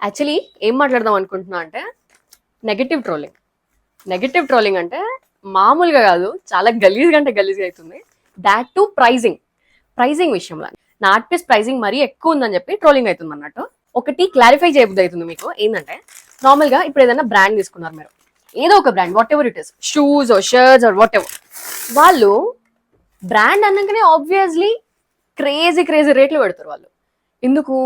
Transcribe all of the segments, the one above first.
Actually ఏం మాట్లాడదాం అనుకుంటున్నా అంటే నెగటివ్ ట్రోలింగ్. నెగటివ్ ట్రోలింగ్ అంటే మామూలుగా కాదు, చాలా గలీజ్గా అంటే గలీజ్గా అవుతుంది. దాట్ టు ప్రైజింగ్ విషయంలో నా ఆర్ట్ పీస్ ప్రైజింగ్ మరీ ఎక్కువ ఉందని చెప్పి ట్రోలింగ్ అవుతుంది అన్నట్టు. ఒకటి క్లారిఫై చేయబుద్ధి అవుతుంది మీకు. ఏంటంటే నార్మల్గా ఇప్పుడు ఏదైనా బ్రాండ్ తీసుకున్నారు మీరు, ఏదో ఒక brand, whatever it is, shoes or shirts or whatever, వాళ్ళు బ్రాండ్ అన్నాకనే ఆబ్వియస్లీ క్రేజీ రేట్లు పెడతారు వాళ్ళు. ఎందుకు?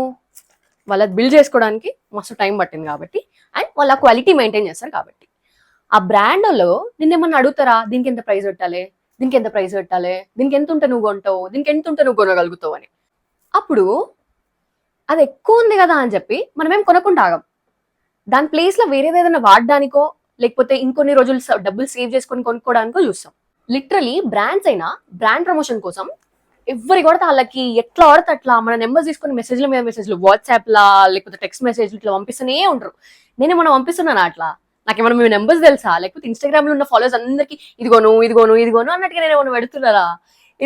వాళ్ళది బిల్డ్ చేసుకోవడానికి మస్తు టైం పట్టింది కాబట్టి, అండ్ వాళ్ళ క్వాలిటీ మెయింటైన్ చేస్తారు కాబట్టి. ఆ బ్రాండ్లో నిన్నేమన్నా అడుగుతారా, దీనికి ఎంత ప్రైస్ పెట్టాలి, దీనికి ఎంత ప్రైస్ పెట్టాలి, దీనికి ఎంత ఉంటే నువ్వు కొంటావు, దీనికి ఎంత ఉంటే నువ్వు కొనగలుగుతావు అని. అప్పుడు అది ఎక్కువ ఉంది కదా అని చెప్పి మనం ఏం కొనకుండా ఆగం. దాని ప్లేస్లో వేరేది ఏదైనా వాడడానికో లేకపోతే ఇంకొన్ని రోజులు డబ్బులు సేవ్ చేసుకొని కొనుక్కోవడానికో చూస్తాం. లిటరలీ బ్రాండ్స్ అయినా బ్రాండ్ ప్రమోషన్ కోసం ఎవరి కూడా వాళ్ళకి ఎట్లా ఆడితే అట్లా మన నెంబర్స్ తీసుకుని మెసేజ్ల మీద మెసేజ్లు, వాట్సాప్ లా లేకపోతే టెక్స్ట్ మెసేజ్లు ఇట్లా పంపిస్తూనే ఉంటారు. నేనేమన్నా పంపిస్తున్నాను అట్లా? నాకేమన్నా మీ నెంబర్స్ తెలుసా? లేకపోతే ఇన్స్టాగ్రామ్ లో ఉన్న ఫాలోవర్స్ అందరికి ఇదిగోను అన్నట్టుగా నేను ఏమన్నా పెడుతున్నారా?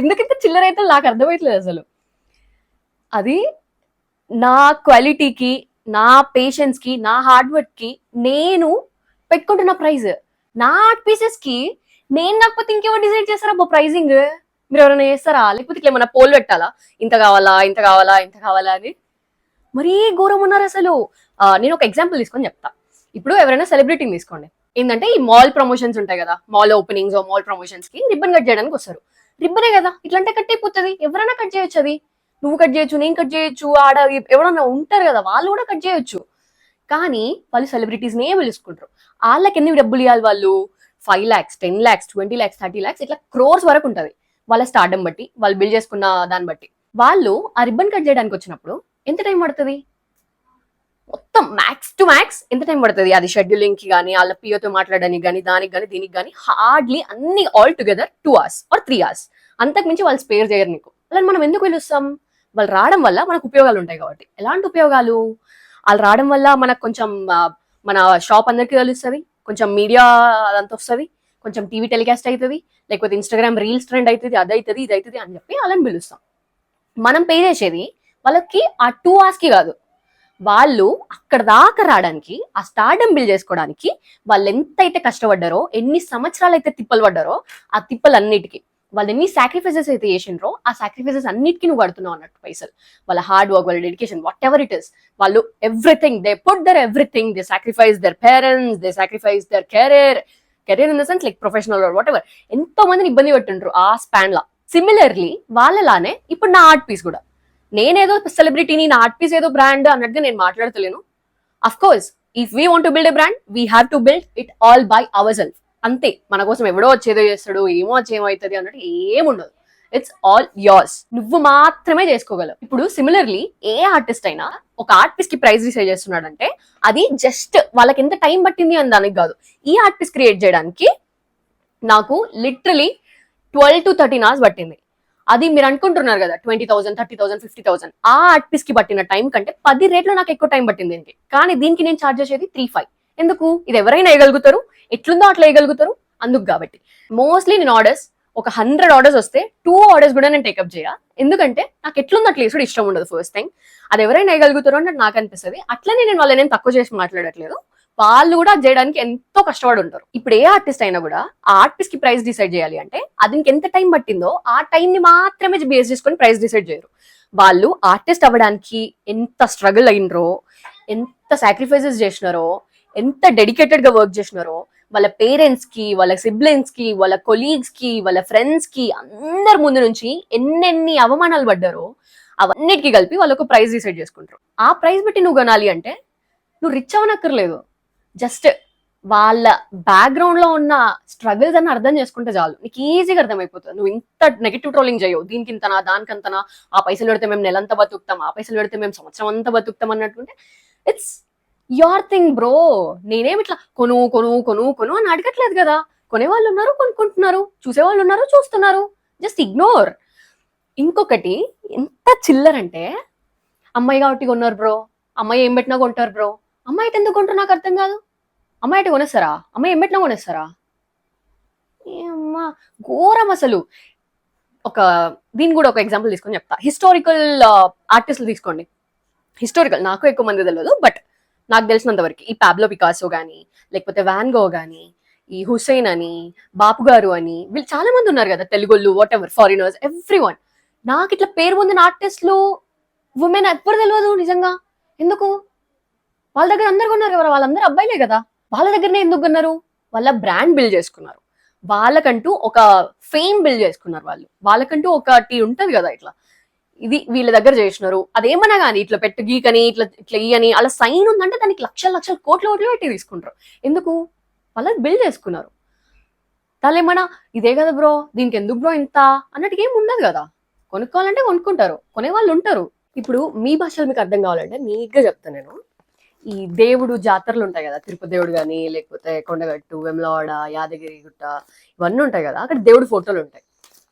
ఎందుకంటే చిల్లర అయితే నాకు అర్థమవుతలేదు అసలు. అది నా క్వాలిటీకి, నా పేషెన్స్ కి, నా హార్డ్ వర్క్ కి నేను పెట్టుకుంటున్న ప్రైజ్. నా ఆర్ట్ పీసెస్ కి నేను కాకపోతే ఇంకేమో డిసైడ్ చేస్తారా ప్రైజింగ్? మీరు ఎవరైనా చేస్తారా? లేకపోతే ఇట్లా ఏమన్నా పోల్ పెట్టాలా, ఇంత కావాలా ఇంత కావాలా ఇంత కావాలా అని? మరీ ఘోరం ఉన్నారు అసలు. నేను ఒక ఎగ్జాంపుల్ తీసుకొని చెప్తా. ఇప్పుడు ఎవరైనా సెలబ్రిటీని తీసుకోండి. ఏంటంటే ఈ మాల్ ప్రమోషన్స్ ఉంటాయి కదా, మాల్ ఓపెనింగ్స్ మాల్ ప్రమోషన్స్ కి రిబ్బన్ కట్ చేయడానికి వస్తారు. రిబ్బనే కదా, ఇట్లంటే కట్ అయిపోతుంది, ఎవరైనా కట్ చేయొచ్చు. అది నువ్వు కట్ చేయొచ్చు, నేను కట్ చేయొచ్చు, ఆడ ఎవరైనా ఉంటారు కదా వాళ్ళు కూడా కట్ చేయొచ్చు. కానీ వాళ్ళు సెలబ్రిటీస్ నే పిలుచుకుంటారు. వాళ్ళకి ఎన్ని డబ్బులు ఇవ్వాలి వాళ్ళు? 5 lakhs, 10 lakhs, 20 lakhs, 30 lakhs, ఇట్లా క్రోర్స్ వరకు ఉంటది వాళ్ళ స్టార్డమ్ బట్టి, వాళ్ళు బిల్డ్ చేసుకున్న దాన్ని బట్టి. వాళ్ళు ఆ రిబ్బన్ కట్ చేయడానికి వచ్చినప్పుడు ఎంత టైం పడుతుంది? మొత్తం మ్యాక్స్ టు మ్యాక్స్ ఎంత టైం పడుతుంది? అది షెడ్యూలింగ్ కి కానీ, వాళ్ళ పియోతో మాట్లాడడానికి కానీ, దానికి కానీ దీనికి కానీ హార్డ్లీ అన్ని altogether 2 hours or 3 hours. అంతకు మించి వాళ్ళు స్పేర్ చేయరు నీకు. వాళ్ళని మనం ఎందుకు పిలుస్తాం? వాళ్ళు రావడం వల్ల మనకు ఉపయోగాలు ఉంటాయి కాబట్టి. ఎలాంటి ఉపయోగాలు? వాళ్ళు రావడం వల్ల మనకు కొంచెం మన షాప్ అందరికీ తెలుస్తుంది, కొంచెం మీడియా అదంతా వస్తుంది, కొంచెం టీవీ టెలికాస్ట్ అవుతుంది, లేకపోతే ఇన్స్టాగ్రామ్ రీల్స్ ట్రెండ్ అవుతుంది, అది అవుతుంది ఇది అవుతుంది అని చెప్పి వాళ్ళని పిలుస్తాం. మనం పే చేసేది వాళ్ళకి ఆ 2 hours కి కాదు, వాళ్ళు అక్కడ దాకా రావడానికి, ఆ స్టార్డమ్ బిల్డ్ చేసుకోవడానికి వాళ్ళు ఎంతైతే కష్టపడ్డారో, ఎన్ని సంవత్సరాలు అయితే తిప్పలు పడ్డారో, ఆ తిప్పలన్నిటికీ వాళ్ళు ఎన్ని సాక్రిఫైసెస్ అయితే చేసిండ్రో, ఆ సాక్రిఫైసెస్ అన్నిటికీ నువ్వు పడుతున్నావు అన్నట్టు పైసలు. వాళ్ళ హార్డ్ వర్క్, వాళ్ళ dedication, whatever it is, వాళ్ళు everything they put their everything, they sacrifice their parents, they sacrifice their career in the sense like professional whatever. ఎంతో మందిని ఇబ్బంది పెట్టిండ్రు ఆ స్పాన్ లా. సిమిలర్లీ వాళ్ళలానే ఇప్పుడు నా ఆర్ట్ పీస్ కూడా, నేనేదో సెలబ్రిటీని, నా ఆర్ట్ పీస్ ఏదో బ్రాండ్ అన్నట్టుగా నేను మాట్లాడతలేను. Of course if we want to build a brand, we have to build it all by our self. అంతే. మన కోసం ఎవడో వచ్చేదో చేస్తాడు, ఏమో వచ్చేమవుతుంది అన్నట్టు ఏముండదు. It's all yours. నువ్వు మాత్రమే చేసుకోగలవు. ఇప్పుడు సిమిలర్లీ ఏ ఆర్టిస్ట్ అయినా ఒక ఆర్ట్ పీస్ కి ప్రైస్ డిసైడ్ చేస్తున్నాడంటే అది జస్ట్ వాళ్ళకి ఎంత టైం పట్టింది అని దానికి కాదు. ఈ ఆర్ట్ పీస్ క్రియేట్ చేయడానికి నాకు లిటరలీ 12 to 13 hours పట్టింది. అది మీరు అనుకుంటున్నారు కదా 20,000, 30,000, 50,000, ఆ ఆర్ట్ పీస్ కి పట్టిన టైం కంటే 10 రేట్లు నాకు ఎక్కువ టైం పట్టింది ఏంటి. కానీ దీనికి నేను ఛార్జ్ చేసేది 3-5. ఎందుకు? ఇది ఎవరైనా వేయగలుగుతారు, ఎట్లుందో అట్లా వేయగలుగుతారు అందుకు కాబట్టి. మోస్ట్లీ నేను ఆర్డర్స్ ఒక 100 ఆర్డర్స్ వస్తే 2 ఆర్డర్స్ కూడా నేను టేకప్ చేయ. ఎందుకంటే నాకు ఎట్లుందో అట్లా వేసుడు ఇష్టం ఉండదు. ఫస్ట్ థింగ్, అది ఎవరైనా వేయగలుగుతారు అంటే నాకు అనిపిస్తుంది. అట్లనే నేను వాళ్ళని తక్కువ చేసి మాట్లాడట్లేదు, వాళ్ళు కూడా చేయడానికి ఎంతో కష్టపడి ఉంటారు. ఇప్పుడు ఏ ఆర్టిస్ట్ అయినా కూడా ఆ ఆర్టిస్ట్ కి ప్రైస్ డిసైడ్ చేయాలి అంటే అది ఎంత టైం పట్టిందో ఆ టైం ని మాత్రమే బేస్ చేసుకొని ప్రైస్ డిసైడ్ చేయరు. వాళ్ళు ఆర్టిస్ట్ అవ్వడానికి ఎంత స్ట్రగుల్ అయినరో, ఎంత సాక్రిఫైసెస్ చేసినారో, ఎంత డెడికేటెడ్ గా వర్క్ చేసినారో, వాళ్ళ పేరెంట్స్ కి, వాళ్ళ సిబ్లింగ్స్ కి, వాళ్ళ కొలీగ్స్ కి, వాళ్ళ ఫ్రెండ్స్ కి, అందరి ముందు నుంచి ఎన్నెన్ని అవమానాలు పడ్డారో అవన్నిటికీ కలిపి వాళ్ళు ఒక ప్రైస్ డిసైడ్ చేసుకుంటారు. ఆ ప్రైస్ బట్టి నువ్వు కొనాలి అంటే నువ్వు రిచ్ అవనక్కర్లేదు. జస్ట్ వాళ్ళ బ్యాక్గ్రౌండ్ లో ఉన్న స్ట్రగుల్స్ అని అర్థం చేసుకుంటే చాలు, నీకు ఈజీగా అర్థమైపోతుంది. నువ్వు ఇంత నెగిటివ్ ట్రోలింగ్ చేయవు, దీనికి ఇంతనా దానికంతనా, ఆ పైసలు పెడితే మేము నెలంతా బతుకుతాం, ఆ పైసలు పెడితే మేము సంవత్సరం అంతా బతుకుతాం అన్నట్టుంటే ఇట్స్ యోర్ థింగ్ బ్రో. నేనేమి ఇట్లా కొను కొను కొను కొను అని అడగట్లేదు కదా. కొనేవాళ్ళు ఉన్నారు, కొనుక్కుంటున్నారు, చూసేవాళ్ళు ఉన్నారు, చూస్తున్నారు. Just ignore. ఇంకొకటి ఎంత చిల్లరంటే, అమ్మాయి కాబట్టి కొన్నారు బ్రో, అమ్మాయి ఏం పెట్టినా కొంటారు బ్రో. అమ్మాయి అయితే ఎందుకు కొంటారు నాకు అర్థం కాదు. అమ్మాయి అయితే కొనేస్తారా? అమ్మాయి ఏం పెట్టినా కొనేస్తారా? ఏమ్మా ఘోరం అసలు. దీన్ని కూడా ఒక ఎగ్జాంపుల్ తీసుకొని చెప్తా. హిస్టారికల్ ఆర్టిస్టులు తీసుకోండి. హిస్టారికల్ నాకు ఎక్కువ మంది తెలియదు, బట్ నాకు తెలిసినంత వరకు ఈ పాబ్లో పికాసో కానీ, లేకపోతే వ్యాన్ గో కానీ, ఈ హుస్సేన్ అని, బాపు గారు అని, వీళ్ళు చాలా మంది ఉన్నారు కదా, తెలుగుళ్ళు, whatever, foreigners, everyone. నాకు ఇట్లా పేరు పొందిన ఆర్టిస్టులు ఉమెన్ ఎవ్వరు తెలియదు నిజంగా. ఎందుకు? వాళ్ళ దగ్గర అందరు కొన్నారు కదా, వాళ్ళందరూ అబ్బాయిలే కదా, వాళ్ళ దగ్గరనే ఎందుకు కొన్నారు? వాళ్ళ బ్రాండ్ బిల్డ్ చేసుకున్నారు, వాళ్ళకంటూ ఒక ఫేమ్ బిల్డ్ చేసుకున్నారు, వాళ్ళకంటూ ఒకటి ఉంటది కదా, ఇట్లా ఇది వీళ్ళ దగ్గర చేసినారు, అదేమన్నా కానీ ఇట్లా పెట్టు గీకని, ఇట్లా ఇట్లా ఇయని అలా సైన్ ఉందంటే దానికి లక్షల లక్షల కోట్ల పెట్టి తీసుకుంటారు. ఎందుకు? వాళ్ళది బిల్డ్ చేసుకున్నారు. వాళ్ళు ఏమన్నా ఇదే కదా బ్రో, దీనికి ఎందుకు బ్రో ఇంత అన్నట్టుగా ఏం ఉండదు కదా. కొనుక్కోవాలంటే కొనుక్కుంటారు, కొనే వాళ్ళు ఉంటారు. ఇప్పుడు మీ భాషలో మీకు అర్థం కావాలంటే నీట్గా చెప్తాను నేను. ఈ దేవుడు జాతరలు ఉంటాయి కదా, తిరుపతి దేవుడు కానీ, లేకపోతే కొండగట్టు, వెమ్లవాడ, యాదగిరి గుట్ట, ఇవన్నీ ఉంటాయి కదా, అక్కడ దేవుడు ఫోటోలు ఉంటాయి.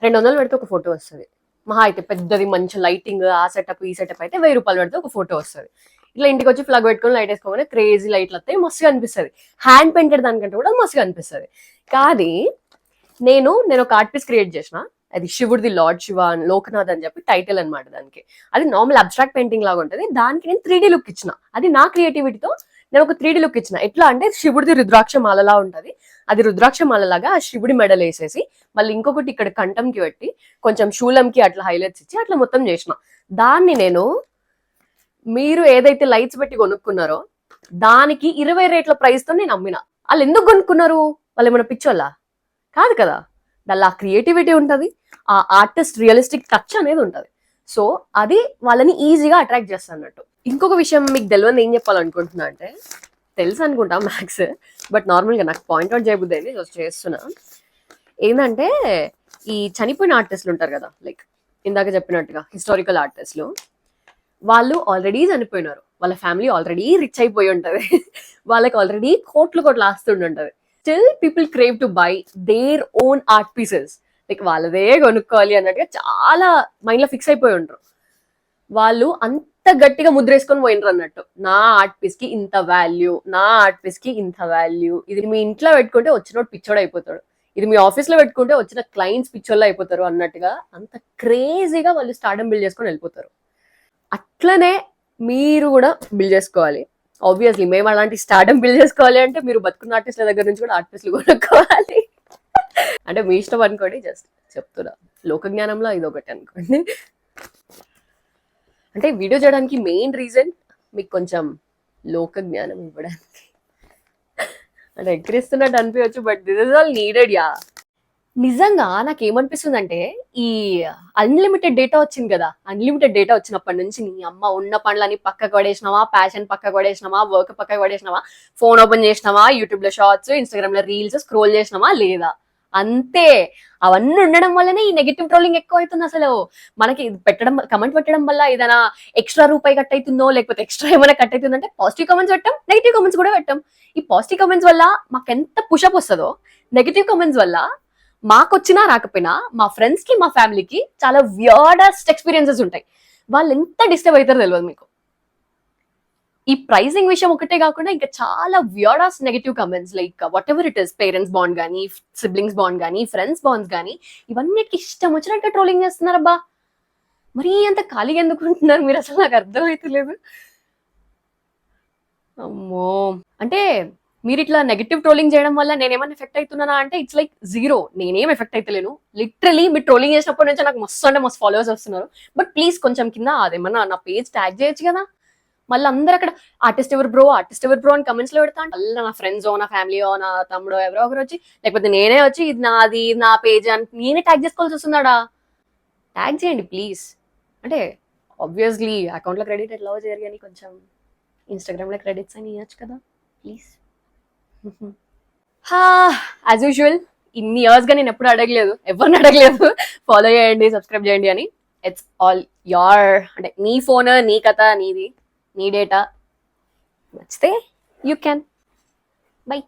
200 పెడితే ఒక ఫోటో వస్తుంది. మహా అయితే పెద్దది మంచి లైటింగ్, ఆ సెటప్ ఈ సెటప్ అయితే 1000 రూపాయలు పెడితే ఒక ఫోటో వస్తుంది. ఇట్లా ఇంటికి వచ్చి ఫ్లగ్ పెట్టుకొని లైట్ వేసుకోగానే క్రేజీ లైట్లు వస్తాయి, మస్తుగా అనిపిస్తుంది. హ్యాండ్ పెయింటెడ్ దానికంటే కూడా మస్తుగా అనిపిస్తుంది. కానీ నేను ఒక ఆర్ట్ పీస్ క్రియేట్ చేసిన, అది శివుడిది, లార్డ్ శివ లోకనాథ్ అని చెప్పి టైటిల్ అనమాట దానికి. అది నార్మల్ అబ్స్ట్రాక్ట్ పెయింటింగ్ లాగా ఉంటుంది. దానికి నేను 3D లుక్ ఇచ్చిన, అది నా క్రియేటివిటీతో నేను ఒక 3D లుక్ ఇచ్చిన. ఎట్లా అంటే శివుడిది రుద్రాక్ష మాలలా ఉంటది, అది రుద్రాక్ష మాలలాగా ఆ శివుడి మెడలు వేసేసి మళ్ళీ ఇంకొకటి ఇక్కడ కంఠంకి పెట్టి కొంచెం శూలంకి అట్లా హైలైట్స్ ఇచ్చి అట్లా మొత్తం చేసిన. దాన్ని నేను మీరు ఏదైతే లైట్స్ పెట్టి కొనుక్కున్నారో దానికి 20 రేట్ల ప్రైస్ తో నేను అమ్మిన. వాళ్ళు ఎందుకు కొనుక్కున్నారు? వాళ్ళు ఏమైనా పిచ్చోళ్ళా? కాదు కదా. దానిలో ఆ క్రియేటివిటీ ఉంటుంది, ఆ ఆర్టిస్ట్ రియలిస్టిక్ టచ్ అనేది ఉంటుంది. సో అది వాళ్ళని ఈజీగా అట్రాక్ట్ చేస్తా అన్నట్టు. ఇంకొక విషయం మీకు తెలియని ఏం చెప్పాలనుకుంటున్నా అంటే, తెలుసు అనుకుంటా మ్యాథ్స్, బట్ నార్మల్గా నాకు పాయింట్అవుట్ చేయబుద్ది అయింది, చేస్తున్నా. ఏంటంటే ఈ చనిపోయిన ఆర్టిస్టులు ఉంటారు కదా, లైక్ ఇందాక చెప్పినట్టుగా హిస్టారికల్ ఆర్టిస్టులు, వాళ్ళు ఆల్రెడీ చనిపోయినారు, వాళ్ళ ఫ్యామిలీ ఆల్రెడీ రిచ్ అయిపోయి ఉంటది, వాళ్ళకి ఆల్రెడీ కోట్లు ఆస్తుంటుంటది. Still people crave to buy their own art pieces. Like వాళ్ళదే కొనుక్కోవాలి అన్నట్టుగా చాలా మైండ్ లో ఫిక్స్ అయిపోయి ఉంటారు. వాళ్ళు అంత గట్టిగా ముద్రేసుకొని పోయినరు అన్నట్టు, నా ఆర్ట్ పీస్ కి ఇంత వాల్యూ, నా ఆర్ట్ పీస్ కి ఇంత వాల్యూ. ఇది మీ ఇంట్లో పెట్టుకుంటే వచ్చినోడు పిచ్చోడు అయిపోతాడు, ఇది మీ ఆఫీస్ లో పెట్టుకుంటే వచ్చిన క్లయింట్స్ పిచ్చోళ్ళు అయిపోతారు అన్నట్టుగా అంత క్రేజీగా వాళ్ళు స్టార్డమ్ బిల్డ్ చేసుకొని వెళ్ళిపోతారు. అట్లనే మీరు కూడా బిల్డ్ చేసుకోవాలి. ఆబ్వియస్లీ మేము అలాంటి స్టార్డమ్ బిల్డ్ చేసుకోవాలి అంటే మీరు బతుకున్న ఆర్టిస్ట్ల దగ్గర నుంచి కూడా ఆర్టిస్టులు కొనుక్కోవాలి. అంటే మీ ఇష్టం అనుకోండి, జస్ట్ చెప్తున్నా, లోక జ్ఞానంలో ఇది ఒకటి అనుకోండి. అంటే వీడియో చేయడానికి మెయిన్ రీజన్ మీకు కొంచెం లోక జ్ఞానం ఇవ్వడానికి. అంటే ఎక్కిరిస్తున్నట్టు అనిపించవచ్చు, but this is all needed. Yeah, నిజంగా నాకు ఏమనిపిస్తుంది అంటే, ఈ అన్లిమిటెడ్ డేటా వచ్చింది కదా, అన్లిమిటెడ్ డేటా వచ్చినప్పటి నుంచి నీ అమ్మ ఉన్న పనులని పక్కకు పడేసినావా, ప్యాషన్ పక్కకు పడేసినావా, వర్క్ పక్కకు పడేసినావా, ఫోన్ ఓపెన్ చేసినావా, యూట్యూబ్ లో షార్ట్స్, ఇన్స్టాగ్రామ్ లో రీల్స్ స్క్రోల్ చేసినావా లేదా? అంతే. అవన్నీ ఉండడం వల్లనే ఈ నెగిటివ్ ట్రోలింగ్ ఎక్కువ అవుతుంది. అసలు మనకి పెట్టడం, కమెంట్ పెట్టడం వల్ల ఏదైనా ఎక్స్ట్రా రూపాయి కట్ అవుతుందో, లేకపోతే ఎక్స్ట్రా ఏమైనా కట్ అవుతుందంటే పాజిటివ్ కమెంట్స్ పెట్టాం, నెగిటివ్ కమెంట్స్ కూడా పెట్టాం. ఈ పాజిటివ్ కమెంట్స్ వల్ల మాకు ఎంత పుషప్ వస్తుందో, నెగిటివ్ కమెంట్స్ వల్ల మాకు వచ్చినా రాకపోయినా మా ఫ్రెండ్స్ కి, మా ఫ్యామిలీకి చాలా వియర్డెస్ట్ ఎక్స్పీరియన్సెస్ ఉంటాయి. వాళ్ళు ఎంత డిస్టర్బ్ అవుతారో తెలియదు మీకు. ఈ ప్రైజింగ్ విషయం ఒకటే కాకుండా ఇంకా చాలా weirdest negative comments, like what ever it is, parents bond కానీ, సిబ్లింగ్స్ బాండ్ కానీ, ఫ్రెండ్స్ బాండ్స్ కానీ, ఇవన్నిటికి ఇష్టం వచ్చినట్టు ట్రోలింగ్ చేస్తున్నారబ్బా. మరీ అంత ఖాళీగా ఎందుకు ఉంటున్నారు మీరు? అసలు నాకు అర్థం అవుతలేదు. అమ్మో, అంటే మీరు ఇట్లా నెగిటివ్ ట్రోలింగ్ చేయడం వల్ల నేనేమన్నా ఎఫెక్ట్ అవుతున్నానా అంటే ఇట్స్ లైక్ జీరో. నేనేం ఎఫెక్ట్ అవుతలేను. లిటరలీ మీరు ట్రోలింగ్ చేసినప్పటి నుంచి నాకు మస్తు అంటే మస్తు ఫాలోవర్స్ వస్తున్నారు. బట్ ప్లీజ్ కొంచెం కింద అదేమన్నా నా పేజ్ ట్యాగ్ చేయొచ్చు కదా. మళ్ళీ అందరు అక్కడ ఆర్టిస్ట్ ఎవరు బ్రో అని కమెంట్స్ లో పెడతా, మళ్ళీ నా ఫ్రెండ్స్, నా ఫ్యామిలీ, నా తమ్ముడు ఎవరో ఒకరు వచ్చి, లేకపోతే నేనే వచ్చి ఇది నాది, నా పేజ్ అని నేనే ట్యాగ్ చేసుకోవాల్సి వస్తుందాడా? ట్యాగ్ చేయండి ప్లీజ్. అంటే ఆబ్వియస్లీ అకౌంట్లో క్రెడిట్ ఎట్లా చేయరు, కానీ కొంచెం ఇన్స్టాగ్రామ్లో క్రెడిట్స్ అని ఇవ్వచ్చు కదా ప్లీజ్. యాజ్ యూజువల్ ఇన్ని ఇయర్స్ గా నేను ఎప్పుడు అడగలేదు, ఎవరిని అడగలేదు ఫాలో చేయండి, సబ్స్క్రైబ్ చేయండి అని. ఇట్స్ ఆల్ యోర్, అంటే నీ ఫోన్, నీ కథ, నీది, నీ డేటా. నచ్చితే యూ క్యాన్. బై.